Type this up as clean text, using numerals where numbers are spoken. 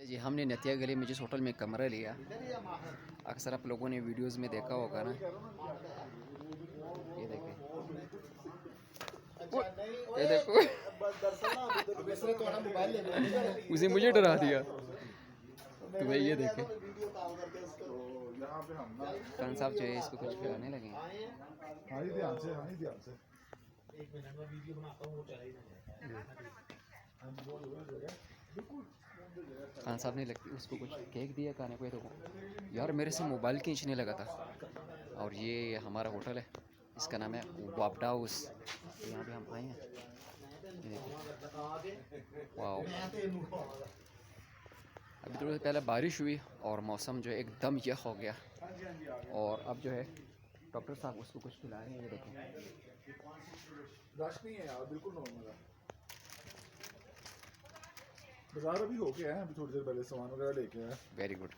जी हमने नतिया गली में जिस होटल में कमरा लिया, अक्सर आप लोगों ने वीडियोस में देखा होगा ना। ये देखें, ये देखो। उसे मुझे डरा दिया। तो भाई ये देखें, खान साहब जो है इसको कुछ खिलाने लगे हैं। खान साहब ने लगती उसको कुछ केक दिया खाने को। तो यार मेरे से मोबाइल खींचने लगा था। और ये हमारा होटल है, इसका नाम है वापडा हाउस। यहाँ पे हम आए हैं। वाह, अभी थोड़ी देर पहले बारिश हुई और मौसम जो है एकदम यह हो गया। और अब जो है डॉक्टर साहब उसको कुछ खिला रहे हैं। ये देखें, रश नहीं है यार, बिल्कुल नॉर्मल है। बाजार अभी होके आए हैं, अभी थोड़ी देर पहले सामान वगैरह लेके आए। Very good.